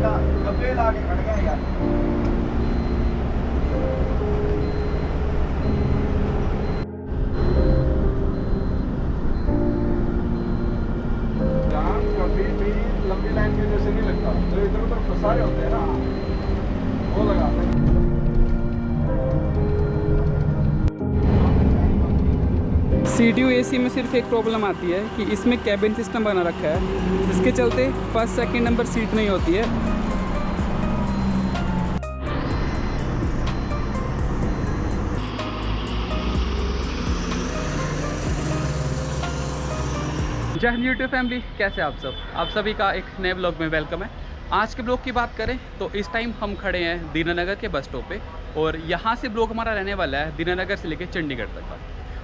लेगा डब्बे ला के खड़ गए यार। जाम कभी भी लंबी लाइन की वजह से नहीं लगता, जो इधर उधर फंसा रहे होते हैं ना वो लगाते हैं। CTU AC में सिर्फ एक प्रॉब्लम आती है कि इसमें कैबिन सिस्टम बना रखा है, जिसके चलते फर्स्ट सेकंड नंबर सीट नहीं होती है। जय हिंद यूट्यूब फैमिली, कैसे आप सब? आप सभी का एक नए ब्लॉग में वेलकम है। आज के ब्लॉग की बात करें तो इस टाइम हम खड़े हैं दीनानगर के बस स्टॉप पे, और यहाँ से ब्लॉग हमारा रहने वाला है दीनानगर से लेकर चंडीगढ़ तक का।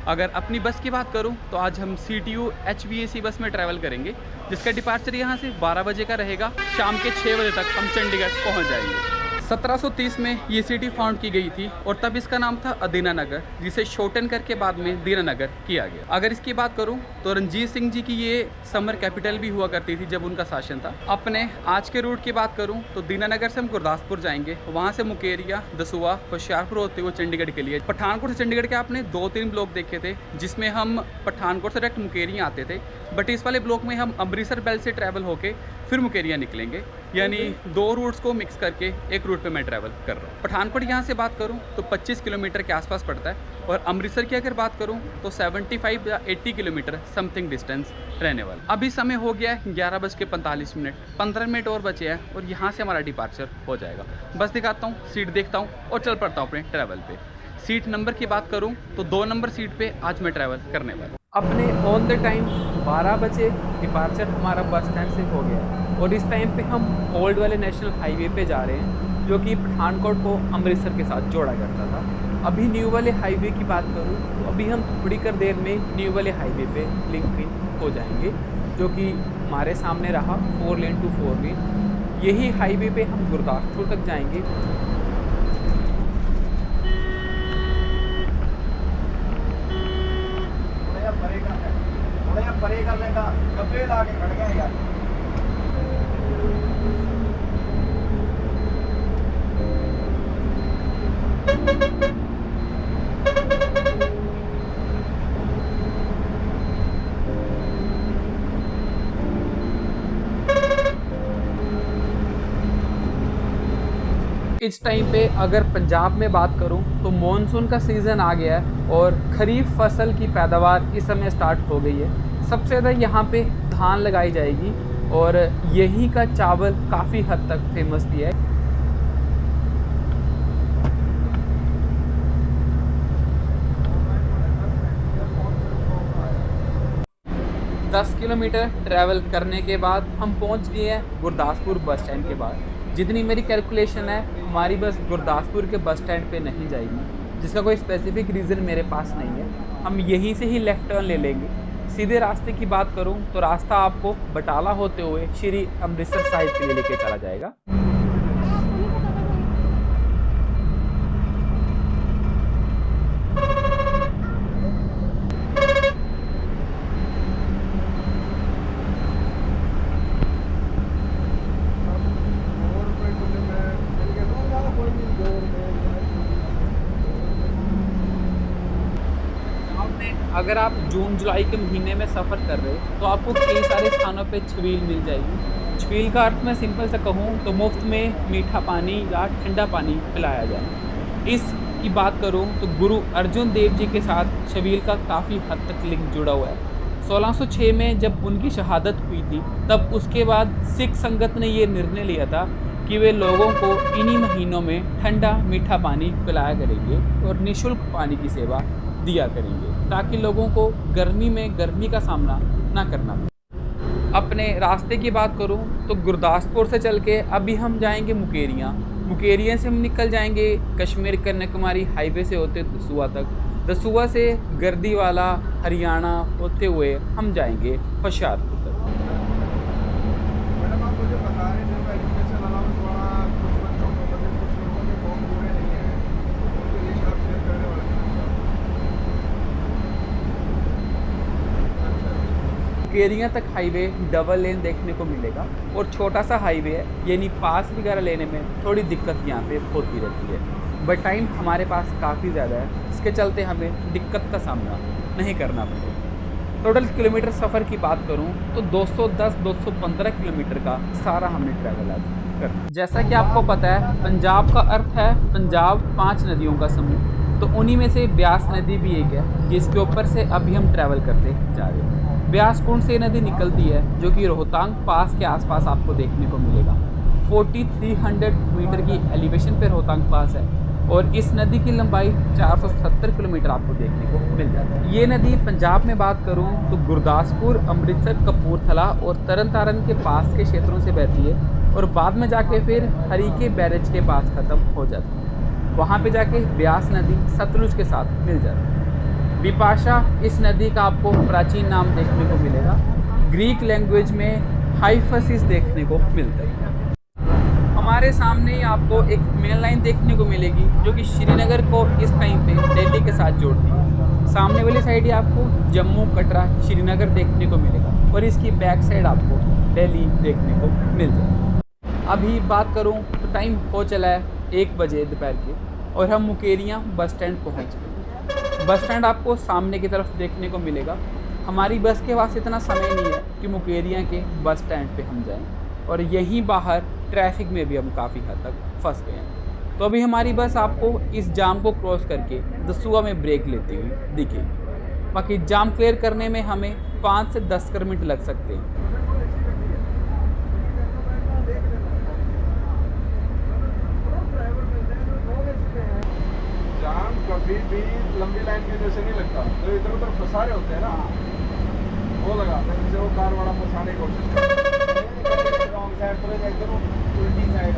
अगर अपनी बस की बात करूं तो आज हम CTU HVAC बस में ट्रैवल करेंगे, जिसका डिपार्चर यहाँ से 12 बजे का रहेगा। शाम के 6 बजे तक हम चंडीगढ़ पहुँच जाएंगे। 1730 में ये सिटी फाउंड की गई थी और तब इसका नाम था दीनानगर, जिसे शॉर्टन करके बाद में दीनानगर किया गया। अगर इसकी बात करूं तो रणजीत सिंह जी की ये समर कैपिटल भी हुआ करती थी जब उनका शासन था। अपने आज के रूट की बात करूं तो दीनानगर से हम गुरदासपुर जाएंगे, वहां से मुकेरिया, दसूहा, होशियारपुर होते हुए चंडीगढ़ के लिए। पठानकोट से चंडीगढ़ के आपने 2-3 ब्लॉक देखे थे, जिसमें हम पठानकोट से डायरेक्ट मुकेरिया आते थे, बट इस वाले ब्लॉक में हम अमृतसर बेल्ट से ट्रैवल होके फिर मुकेरिया निकलेंगे। यानी 2 रूट्स को मिक्स करके एक रूट पे मैं ट्रैवल कर रहा हूँ। पठानकोट यहाँ से बात करूँ तो 25 किलोमीटर के आसपास पड़ता है, और अमृतसर की अगर बात करूँ तो 75 या 80 किलोमीटर समथिंग डिस्टेंस रहने वाला। अभी समय हो गया है 11:45, 15 मिनट और बचे हैं और यहाँ से हमारा डिपार्चर हो जाएगा। बस दिखाता हूँ, सीट देखता हूँ और चल पड़ता हूँ अपने ट्रैवल पे। सीट नंबर की बात करूँ तो 2 नंबर सीट पे आज मैं ट्रैवल करने वाला हूँ। अपने ऑन द टाइम 12 बजे डिपार्चर हमारा बस स्टैंड से हो गया, और इस टाइम पे हम ओल्ड वाले नेशनल हाईवे पे जा रहे हैं, जो कि पठानकोट को अमृतसर के साथ जोड़ा करता था। अभी न्यू वाले हाईवे की बात करूँ तो अभी हम थोड़ी कर देर में न्यू वाले हाईवे पे लिंक इन हो जाएंगे, जो कि हमारे सामने रहा 4 लेन टू 4 लेन। यही हाईवे पे हम गुरदासपुर तक जाएंगे। परे कर लेगा डब्बे ला के खड़ गए यार। इस टाइम पे अगर पंजाब में बात करूं तो मॉनसून का सीज़न आ गया है और खरीफ फसल की पैदावार इस समय स्टार्ट हो गई है। सबसे ज़्यादा यहाँ पे धान लगाई जाएगी, और यहीं का चावल काफ़ी हद तक फेमस भी है। दस किलोमीटर ट्रैवल करने के बाद हम पहुँच गए हैं गुरदासपुर बस स्टैंड के बाद। जितनी मेरी कैलकुलेशन है, हमारी बस गुरदासपुर के बस स्टैंड पे नहीं जाएगी, जिसका कोई स्पेसिफिक रीज़न मेरे पास नहीं है। हम यहीं से ही लेफ़्ट टर्न ले लेंगे। सीधे रास्ते की बात करूं तो रास्ता आपको बटाला होते हुए श्री अमृतसर साहिब के लिए लेके चला जाएगा। अगर आप जून जुलाई के महीने में सफ़र कर रहे हो तो आपको कई सारे स्थानों पे छबील मिल जाएगी। छबील का अर्थ मैं सिंपल सा कहूँ तो मुफ्त में मीठा पानी या ठंडा पानी पिलाया जाए। इस की बात करूँ तो गुरु अर्जुन देव जी के साथ छबील का काफ़ी हद तक लिंक जुड़ा हुआ है। 1606 में जब उनकी शहादत हुई थी, तब उसके बाद सिख संगत ने ये निर्णय लिया था कि वे लोगों को इन्हीं महीनों में ठंडा मीठा पानी पिलाया करेंगे और निःशुल्क पानी की सेवा दिया करेंगे, ताकि लोगों को गर्मी में गर्मी का सामना ना करना पड़े। अपने रास्ते की बात करूं तो गुरदासपुर से चल के अभी हम जाएंगे मुकेरिया। मुकेरिया से हम निकल जाएंगे कश्मीर कन्याकुमारी हाईवे से होते दसूहा तक। दसूहा से गर्दीवाला हरियाणा होते हुए हम जाएंगे होशियारपुर तक। मैडम आप मुझे बता रहे थे एजुकेशन अलाउंस वाला कुछ बच्चों को कुछ लोगों के फॉर्म पूरे नहीं है, उनके लिए आप शेयर करने वाले हैं। मुकेरियाँ तक हाईवे डबल लेन देखने को मिलेगा और छोटा सा हाईवे है, यानी पास वगैरह लेने में थोड़ी दिक्कत यहाँ पे होती रहती है। बट टाइम हमारे पास काफ़ी ज़्यादा है, इसके चलते हमें दिक्कत का सामना नहीं करना पड़ेगा। टोटल किलोमीटर सफ़र की बात करूँ तो 210-215 किलोमीटर का सारा हमने ट्रैवल आज कर। जैसा कि आपको पता है, पंजाब का अर्थ है पंजाब 5 नदियों का समूह, तो उन्हीं में से ब्यास नदी भी एक है जिसके ऊपर से अभी हम ट्रैवल करते जा रहे हैं। ब्यास कुंड से नदी निकलती है जो कि रोहतांग पास के आसपास आपको देखने को मिलेगा। 4300 मीटर की एलिवेशन पर रोहतांग पास है और इस नदी की लंबाई 470 किलोमीटर आपको देखने को मिल जाती है। ये नदी पंजाब में बात करूँ तो गुरदासपुर, अमृतसर, कपूरथला और तरन तारण के पास के क्षेत्रों से बहती है और बाद में जाके फिर हरीके बैरेज के पास ख़त्म हो जाती है। वहाँ पे जाके ब्यास नदी सतलुज के साथ मिल जाती है। बिपाशा इस नदी का आपको प्राचीन नाम देखने को मिलेगा। ग्रीक लैंग्वेज में हाइफसिस देखने को मिलता है। हमारे सामने ही आपको एक मेन लाइन देखने को मिलेगी जो कि श्रीनगर को इस टाइम पे दिल्ली के साथ जोड़ती है। सामने वाली साइड ही आपको जम्मू, कटरा, श्रीनगर देखने को मिलेगा और इसकी बैक साइड आपको दिल्ली देखने को मिल जाएगी। अभी बात करूं तो टाइम हो चला है 1 बजे दोपहर के और हम मुकेरियाँ बस स्टैंड पहुँच गए। बस स्टैंड आपको सामने की तरफ देखने को मिलेगा। हमारी बस के पास इतना समय नहीं है कि मुकेरियाँ के बस स्टैंड पर हम जाएँ और यहीं बाहर ट्रैफिक में भी हम काफ़ी हद तक फंस गए हैं। तो अभी हमारी बस आपको इस जाम को क्रॉस करके दसूहा में ब्रेक लेती हुई दिखेगी। बाकी जाम क्लियर करने में हमें 5 से 10 मिनट लग सकते हैं। जाम कभी भी लंबी लाइन के जैसे नहीं लगता, जो इधर उधर फंसा रहे होते हैं ना वो लगाते हैं, जैसे वो कार वाला फंसाने की कोशिश करता है। रॉन्ग साइड पर एकदम उल्टी साइड।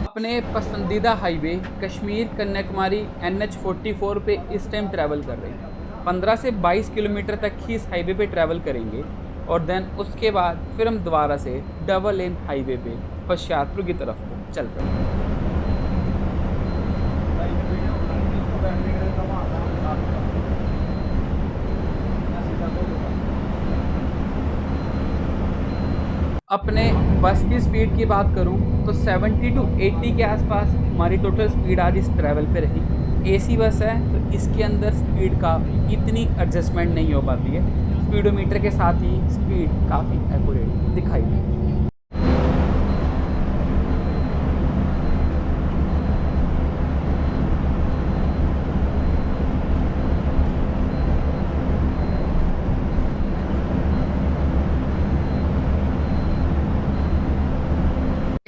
अपने पसंदीदा हाईवे कश्मीर कन्याकुमारी NH44 पे इस टाइम ट्रैवल कर रहे हैं। 15 से 22 किलोमीटर तक ही इस हाईवे पे ट्रैवल करेंगे और देन उसके बाद फिर हम दोबारा से डबल लेन हाईवे पे होशियारपुर की तरफ को चल पड़ेंगे। अपने बस की स्पीड की बात करूं तो 70 to 80 के आसपास हमारी टोटल स्पीड आज इस ट्रैवल पे रही। AC बस है तो इसके अंदर स्पीड का इतनी एडजस्टमेंट नहीं हो पाती है। स्पीडोमीटर के साथ ही स्पीड काफ़ी एक्यूरेट दिखाई देती है।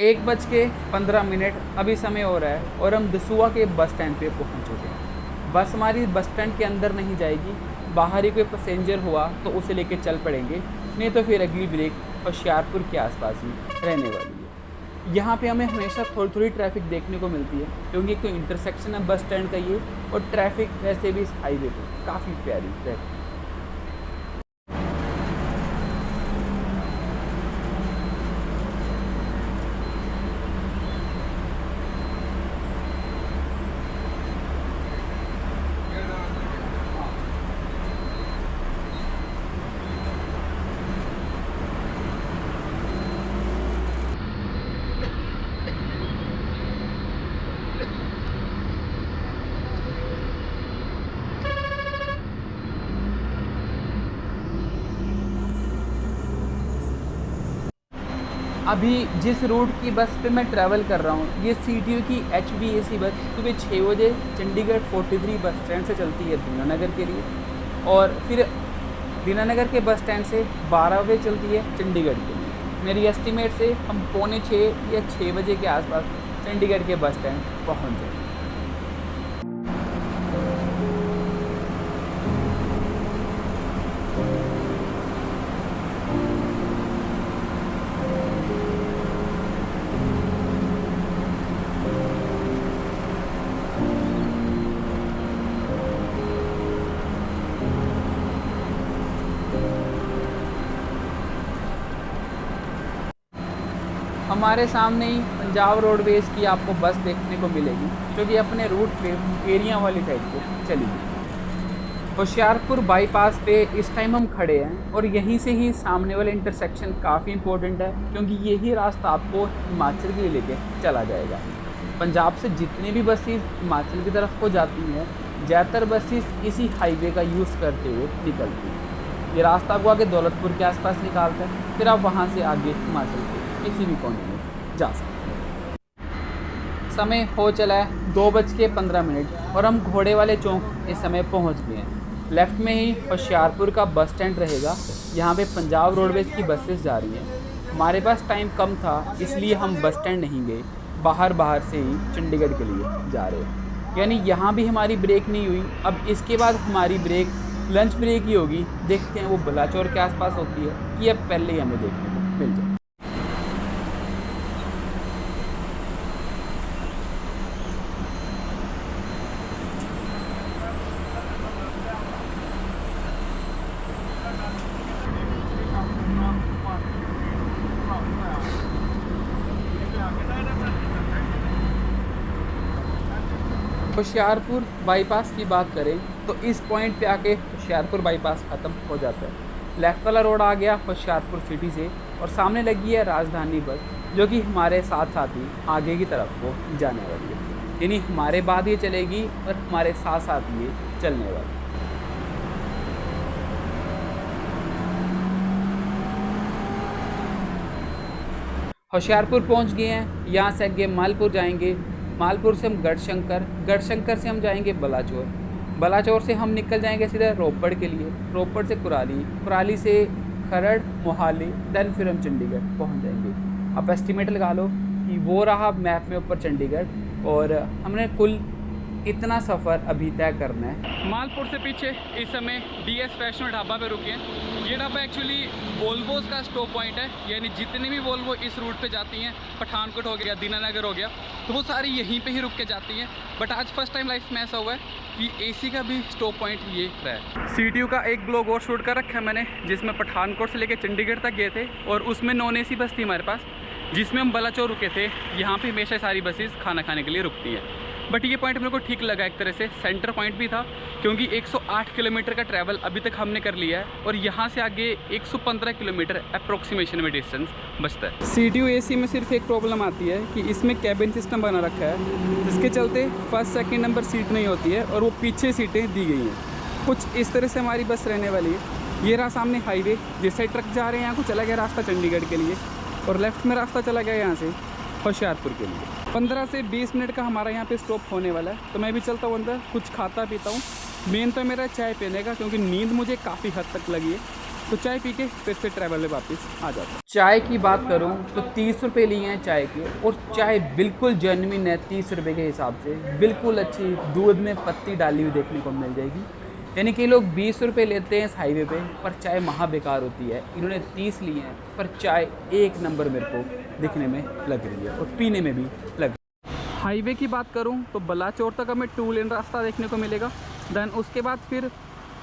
एक 1:15 अभी समय हो रहा है और हम दसूहा के बस स्टैंड पे पहुंच चुके हैं। बस हमारी बस स्टैंड के अंदर नहीं जाएगी, बाहर ही कोई पैसेंजर हुआ तो उसे लेके चल पड़ेंगे, नहीं तो फिर अगली ब्रेक होशियारपुर के आसपास ही रहने वाली है। यहाँ पे हमें हमेशा थोड़ी थोड़ी ट्रैफिक देखने को मिलती है क्योंकि एक तो इंटरसेक्शन है बस स्टैंड का ये, और ट्रैफिक वैसे भी इस हाईवे पर काफ़ी प्यारी रहती है। अभी जिस रूट की बस पे मैं ट्रैवल कर रहा हूँ ये CTU की HBAC बस सुबह 6 बजे चंडीगढ़ 43 बस स्टैंड से चलती है दीनानगर के लिए, और फिर दीनानगर के बस स्टैंड से 12 बजे चलती है चंडीगढ़ के लिए। मेरी एस्टीमेट से हम 5:45 या 6 बजे के आसपास चंडीगढ़ के बस स्टैंड पहुँच जाएंगे। हमारे सामने ही पंजाब रोडवेज़ की आपको बस देखने को मिलेगी जो कि अपने रूट पे मुकेरियाँ वाली साइड को चली गई। होशियारपुर बाईपास पे इस टाइम हम खड़े हैं और यहीं से ही सामने वाला इंटरसेक्शन काफ़ी इंपॉर्टेंट है, क्योंकि यही रास्ता आपको हिमाचल के लिए लेके चला जाएगा। पंजाब से जितनी भी बसेस हिमाचल की तरफ को जाती हैं, ज़्यादातर बसेस इसी हाईवे का यूज़ करते हुए निकलती हैं। ये रास्ता आपको आगे दौलतपुर के आसपास निकालता है, फिर आप वहाँ से आगे हिमाचल के किसी भी कोने में जा सकते हैं। समय हो चला है 2:15 और हम घोड़े वाले चौक इस समय पहुँच गए हैं। लेफ़्ट में ही होशियारपुर का बस स्टैंड रहेगा, यहाँ पे पंजाब रोडवेज़ की बसेस जा रही हैं। हमारे पास टाइम कम था, इसलिए हम बस स्टैंड नहीं गए, बाहर से ही चंडीगढ़ के लिए जा रहे हैं। यानी यहाँ भी हमारी ब्रेक नहीं हुई। अब इसके बाद हमारी ब्रेक लंच ब्रेक ही होगी। देखते हैं वो बलाचौर के आसपास होती है कि अब पहले ही हमें देखने को मिल जाए। होशियारपुर बाईपास की बात करें तो इस पॉइंट पे आके होशियारपुर बाईपास ख़त्म हो जाता है। लेफ़्ट वाला रोड आ गया होशियारपुर सिटी से और सामने लगी है राजधानी बस, जो कि हमारे साथ साथ ही आगे की तरफ को जाने वाली है। यानी हमारे बाद ये चलेगी और हमारे साथ साथ ये चलने वाली है। होशियारपुर पहुंच गए हैं। यहाँ से आगे मालपुर जाएंगे, मालपुर से हम गढ़शंकर से हम जाएंगे बलाचौर, बलाचौर से हम निकल जाएंगे सीधा रोपड़ के लिए, रोपड़ से कुराली से खरड़, मोहाली, देन फिर हम चंडीगढ़ पहुंच जाएंगे। आप एस्टिमेट लगा लो कि वो रहा मैप में ऊपर चंडीगढ़, और हमने कुल इतना सफ़र अभी तय करना है। मालपुर से पीछे इस समय DS वैष्णो ढाबा पे रुके हैं। ये ढाबा एक्चुअली वोल्वोस का स्टॉप पॉइंट है, यानी जितनी भी वोल्वो इस रूट पे जाती हैं, पठानकोट हो गया, दीनानगर हो गया, तो वो सारी यहीं पे ही रुक के जाती हैं। बट आज फर्स्ट टाइम लाइफ में ऐसा हुआ है कि AC का भी स्टॉप पॉइंट ये रहा है। CTU का एक ब्लॉग और शूट कर रखा है मैंने, जिसमें पठानकोट से लेकर चंडीगढ़ तक गए थे, और उसमें नॉन AC बस थी हमारे पास, जिसमें हम बलाचौर रुके थे। यहाँ पर हमेशा सारी बसेस खाना खाने के लिए रुकती हैं। बट ये पॉइंट मेरे को ठीक लगा, एक तरह से सेंटर पॉइंट भी था, क्योंकि 108 किलोमीटर का ट्रैवल अभी तक हमने कर लिया है, और यहाँ से आगे 115 किलोमीटर अप्रोक्सीमेशन में डिस्टेंस बचता है। CTU AC में सिर्फ एक प्रॉब्लम आती है कि इसमें कैबिन सिस्टम बना रखा है, जिसके चलते फर्स्ट सेकंड नंबर सीट नहीं होती है, और वो पीछे सीटें दी गई हैं। कुछ इस तरह से हमारी बस रहने वाली है। ये रहा सामने हाईवे, जिस साइड ट्रक जा रहे हैं, यहाँ को चला गया रास्ता चंडीगढ़ के लिए, और लेफ्ट में रास्ता चला गया यहाँ से होशियारपुर के लिए। 15 से 20 मिनट का हमारा यहाँ पे स्टॉप होने वाला है, तो मैं भी चलता हूँ अंदर, कुछ खाता पीता हूँ। मेन तो मेरा चाय पीने का, क्योंकि नींद मुझे काफ़ी हद तक लगी है, तो चाय पी के फिर से ट्रैवल में वापस आ जाता हूँ। चाय की बात करूँ तो 30 रुपये लिए हैं चाय के, और चाय बिल्कुल जेन्युइन है 30 रुपये के हिसाब से, बिल्कुल अच्छी, दूध में पत्ती डाली हुई देखने को मिल जाएगी। यानी कि लोग 20 रुपये लेते हैं इस हाईवे पे, पर चाय महा बेकार होती है। इन्होंने 30 लिए हैं, पर चाय एक नंबर मेरे को दिखने में लग रही है और पीने में भी लग रही है। हाईवे की बात करूं तो बलाचौर तक हमें 2 लेन रास्ता देखने को मिलेगा, देन उसके बाद फिर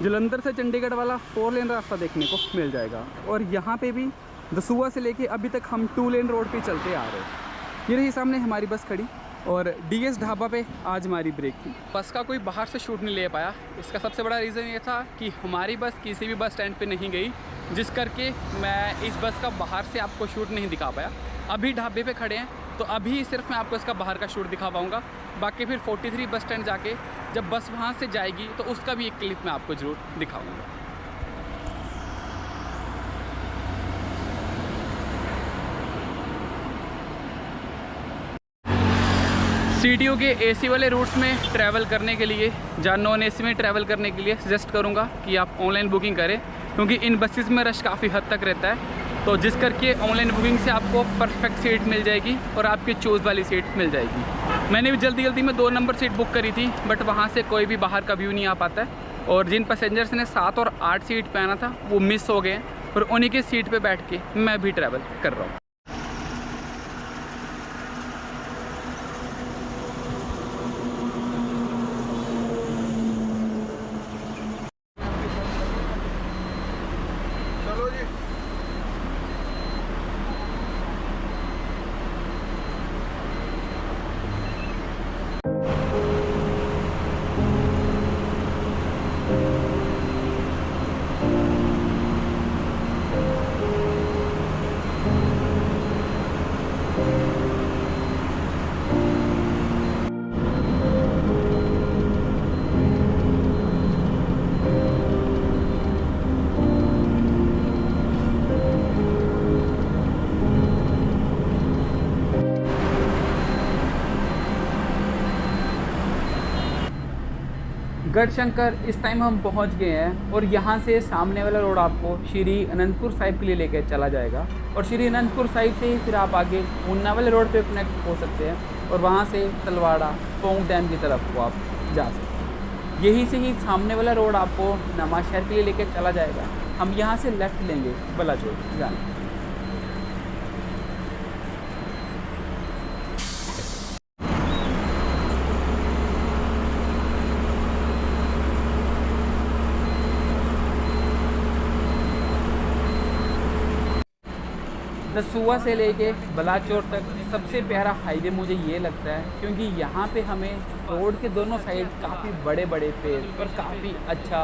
जलंधर से चंडीगढ़ वाला 4 लेन रास्ता देखने को मिल जाएगा। और यहाँ पे भी दसूहा से लेके अभी तक हम 2 लेन रोड पे चलते आ रहे हैं। ये रही सामने हमारी बस खड़ी, और DS ढाबा पे आज हमारी ब्रेक थी। बस का कोई बाहर से शूट नहीं ले पाया। इसका सबसे बड़ा रीज़न ये था कि हमारी बस किसी भी बस स्टैंड पे नहीं गई, जिस करके मैं इस बस का बाहर से आपको शूट नहीं दिखा पाया। अभी ढाबे पे खड़े हैं, तो अभी सिर्फ मैं आपको इसका बाहर का शूट दिखा पाऊँगा। बाकी फिर 43 बस स्टैंड जाके जब बस वहाँ से जाएगी तो उसका भी एक क्लिप मैं आपको ज़रूर दिखाऊँगा। CTU के AC वाले रूट्स में ट्रैवल करने के लिए या नॉन AC में ट्रैवल करने के लिए सजेस्ट करूंगा कि आप ऑनलाइन बुकिंग करें, क्योंकि इन बसेस में रश काफ़ी हद तक रहता है। तो जिस करके ऑनलाइन बुकिंग से आपको परफेक्ट सीट मिल जाएगी और आपकी चूज़ वाली सीट मिल जाएगी। मैंने भी जल्दी में 2 नंबर सीट बुक करी थी, बट वहाँ से कोई भी बाहर का व्यू नहीं आ पाता है, और जिन पैसेंजर्स ने 7 और 8 सीट पे आना था वो मिस हो गए हैं, और उन्हीं की सीट पर बैठ के मैं भी ट्रैवल कर रहा हूँ। गढ़शंकर इस टाइम हम पहुंच गए हैं और यहाँ से सामने वाला रोड आपको श्री अनंतपुर साहिब के लिए लेकर चला जाएगा और श्री अनंतपुर साहिब से ही फिर आप आगे ऊना वाले रोड पे कनेक्ट हो सकते हैं और वहाँ से तलवाड़ा पोंग डैम की तरफ को आप जा सकते हैं। यहीं से ही सामने वाला रोड आपको नवांशहर के लिए लेकर चला जाएगा। हम यहाँ से लेफ़्ट लेंगे बलाचौर जाने। दसूहा से लेके बलाचौर तक सबसे प्यारा हाईवे मुझे ये लगता है, क्योंकि यहाँ पे हमें रोड के दोनों साइड काफ़ी बड़े बड़े पेड़ और काफ़ी अच्छा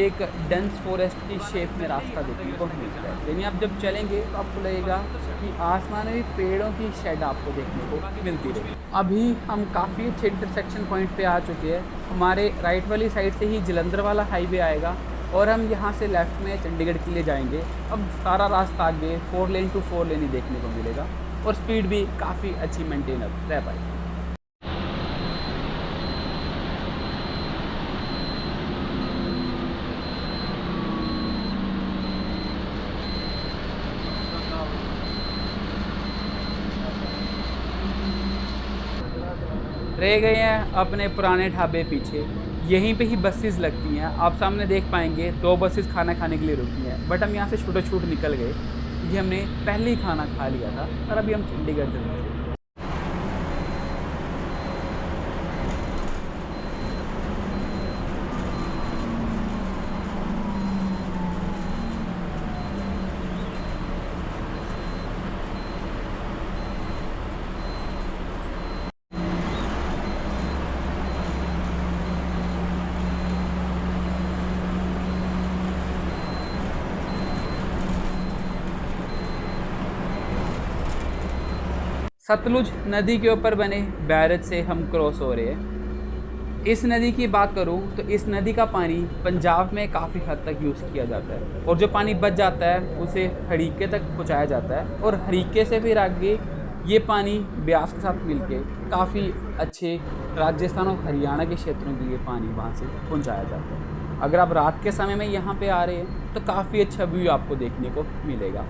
एक डेंस फॉरेस्ट की शेप में रास्ता देखने को मिलता है। यानी आप जब चलेंगे तो आपको लगेगा कि आसमान में भी पेड़ों की शेड आपको देखने को मिलती रही। अभी हम काफ़ी अच्छे इंटरसेक्शन पॉइंट पे आ चुके हैं। हमारे राइट वाली साइड से ही जलंधर वाला हाईवे आएगा और हम यहाँ से लेफ़्ट में चंडीगढ़ के लिए जाएंगे। अब सारा रास्ता आगे 4 लेन टू 4 लेन ही देखने को मिलेगा और स्पीड भी काफ़ी अच्छी मेंटेन रह पाएगी। रह गए हैं अपने पुराने ढाबे पीछे, यहीं पे ही बसेस लगती हैं। आप सामने देख पाएंगे 2 बसेस खाना खाने के लिए रुकी हैं, बट हम यहाँ से छूट निकल गए क्योंकि हमने पहले ही खाना खा लिया था और अभी हम चंडीगढ़ जाएंगे। सतलुज नदी के ऊपर बने बैरेज से हम क्रॉस हो रहे हैं। इस नदी की बात करूं तो इस नदी का पानी पंजाब में काफ़ी हद तक यूज़ किया जाता है और जो पानी बच जाता है उसे हरीके तक पहुंचाया जाता है और हरीके से फिर आगे ये पानी ब्यास के साथ मिलके काफ़ी अच्छे राजस्थान और हरियाणा के क्षेत्रों के लिए पानी वहाँ से पहुँचाया जाता है। अगर आप रात के समय में यहाँ पर आ रहे हैं तो काफ़ी अच्छा व्यू आपको देखने को मिलेगा।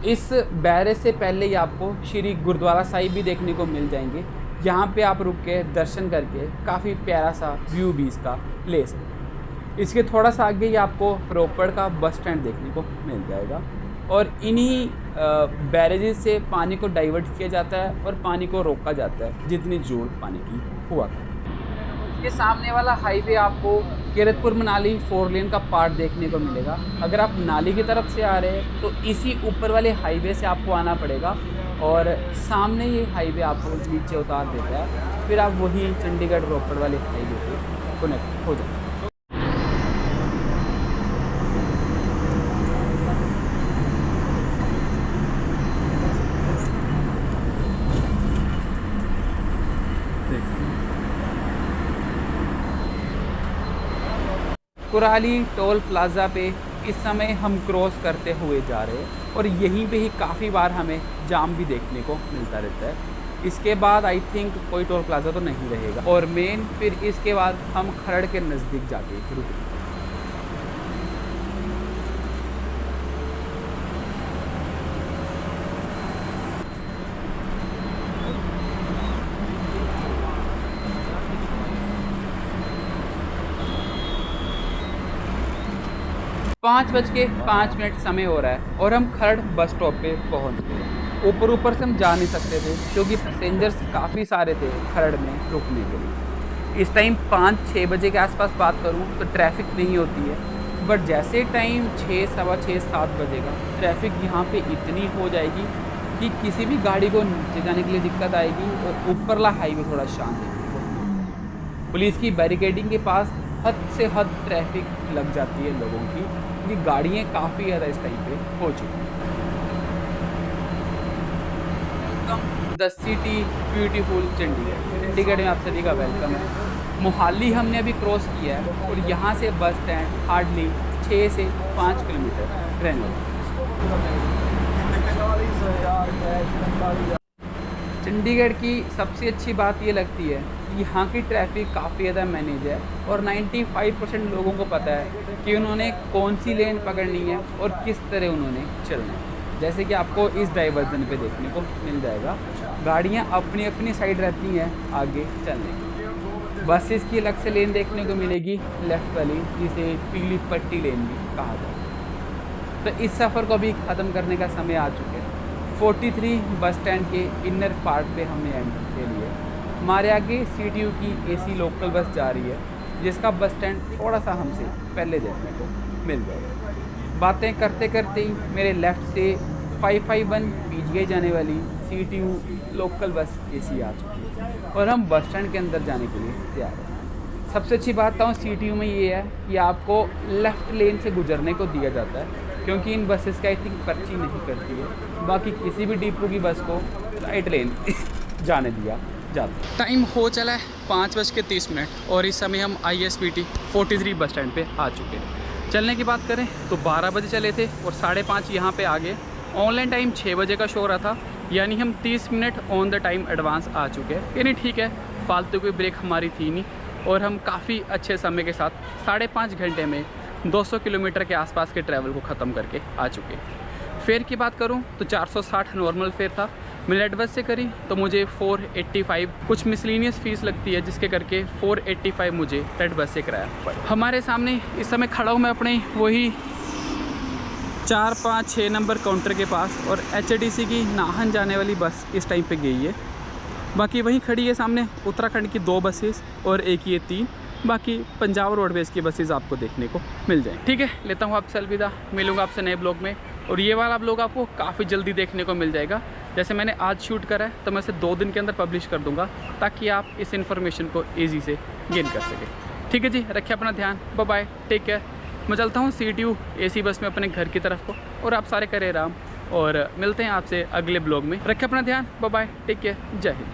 इस बैरेज से पहले ही आपको श्री गुरुद्वारा साहिब भी देखने को मिल जाएंगे। यहाँ पे आप रुक के दर्शन करके काफ़ी प्यारा सा व्यू भी इसका ले सकते। इसके थोड़ा सा आगे ही आपको रोपड़ का बस स्टैंड देखने को मिल जाएगा और इन्हीं बैरेजेस से पानी को डाइवर्ट किया जाता है और पानी को रोका जाता है जितनी ज़रूरत पानी की हुआ। ये सामने वाला हाईवे आपको कीरतपुर मनाली 4 लेन का पार्ट देखने को मिलेगा। अगर आप मनाली की तरफ से आ रहे हैं तो इसी ऊपर वाले हाईवे से आपको आना पड़ेगा और सामने ये हाईवे आपको नीचे उतार देता है, फिर आप वही चंडीगढ़ रोपड़ वाले हाईवे पे कनेक्ट हो जाए। कुराली टोल प्लाज़ा पे इस समय हम क्रॉस करते हुए जा रहे हैं और यहीं पे ही काफ़ी बार हमें जाम भी देखने को मिलता रहता है। इसके बाद आई थिंक कोई टोल प्लाज़ा तो नहीं रहेगा और मेन फिर इसके बाद हम खरड़ के नज़दीक जाके रुकेंगे। पाँच बज के 5 मिनट समय हो रहा है और हम खरड़ बस स्टॉप पे पहुंच गए। ऊपर से हम जा नहीं सकते थे क्योंकि पैसेंजर्स काफ़ी सारे थे खरड़ में रुकने के लिए। इस टाइम 5-6 बजे के आसपास बात करूं तो ट्रैफिक नहीं होती है, बट जैसे टाइम 6, सवा 6, 7 बजेगा ट्रैफिक यहाँ पे इतनी हो जाएगी कि किसी भी गाड़ी को नीचे जाने के लिए दिक्कत आएगी और ऊपरला हाईवे थोड़ा शांत है। पुलिस की बैरिकेडिंग के पास हद से हद ट्रैफिक लग जाती है लोगों की, क्योंकि गाड़ियाँ काफ़ी ज़्यादा इस टाइम पे हो चुकी हैं। Welcome the city beautiful Chandigarh. Chandigarh में आप सभी का वेलकम है। मोहाली हमने अभी क्रॉस किया है और यहाँ से बस स्टैंड हार्डली 6 से 5 किलोमीटर रहने वाला। चंडीगढ़ की सबसे अच्छी बात ये लगती है यहाँ की ट्रैफिक काफ़ी ज़्यादा मैनेज है और 95% लोगों को पता है कि उन्होंने कौन सी लेन पकड़नी है और किस तरह उन्होंने चलना है। जैसे कि आपको इस डाइवर्जन पे देखने को मिल जाएगा, गाड़ियाँ अपनी अपनी साइड रहती हैं आगे चलने की। बसेस की अलग से लेन देखने को मिलेगी लेफ़्ट वाली, जिसे पीली पट्टी लेन भी कहा जाता है। तो इस सफ़र को भी ख़त्म करने का समय आ चुका है। 43 बस स्टैंड के इनर पार्ट पे हमने एंटर के लिए हमारे आगे CTU की AC लोकल बस जा रही है, जिसका बस स्टैंड थोड़ा सा हमसे पहले देखने को मिल जाएगा। बातें करते करते ही मेरे लेफ़्ट से 551 PGI जाने वाली CTU लोकल बस AC आ चुकी है और हम बस स्टैंड के अंदर जाने के लिए तैयार हैं। सबसे अच्छी बात तो CTU में ये है कि आपको लेफ़्ट लेन से गुजरने को दिया जाता है, क्योंकि इन बसेस का आई थिंक पर्ची नहीं करती है। बाकी किसी भी डिपो की बस को राइट लेन जाने दिया जाता। टाइम हो चला है 5:30 और इस समय हम ISBT 43 बस स्टैंड पे आ चुके हैं। चलने की बात करें तो 12 बजे चले थे और 5:30 यहाँ पे आ गए। ऑनलाइन टाइम 6 बजे का शो रहा था, यानी हम 30 minute on the time advance आ चुके हैं। यानी ठीक है, फालतू कोई ब्रेक हमारी थी नहीं और हम काफ़ी अच्छे समय के साथ 5.5 घंटे में 200 किलोमीटर के आसपास के ट्रैवल को ख़त्म करके आ चुके हैं। फेयर की बात करूं तो 460 नॉर्मल फेयर था। मैं रेड बस से करी तो मुझे 485 कुछ मिसलिनियस फ़ीस लगती है, जिसके करके 485 मुझे रेड बस से किराया पड़ा। हमारे सामने इस समय खड़ा हूँ मैं अपने वही 4, 5, 6 नंबर काउंटर के पास और HDC की नाहन जाने वाली बस इस टाइम पे गई है। बाकी वहीं खड़ी है सामने उत्तराखंड की 2 बसेस और एक ये 3, बाकी पंजाब रोडवेज़ की बसेस आपको देखने को मिल जाए। ठीक है, लेता हूँ आपसे अलविदा, मिलूँगा आपसे नए ब्लॉग में। और ये वाला ब्लॉग आपको काफ़ी जल्दी देखने को मिल जाएगा। जैसे मैंने आज शूट करा है तो मैं इसे 2 दिन के अंदर पब्लिश कर दूँगा, ताकि आप इस इन्फॉर्मेशन को ईजी से गेन कर सकें। ठीक है जी, रखिए अपना ध्यान, बाय बाय, टेक केयर। मैं चलता हूँ CTU AC बस में अपने घर की तरफ को, और आप सारे करें आराम और मिलते हैं आपसे अगले ब्लॉग में। रखिए अपना ध्यान, बाय बाय, टेक केयर, जय हिंद।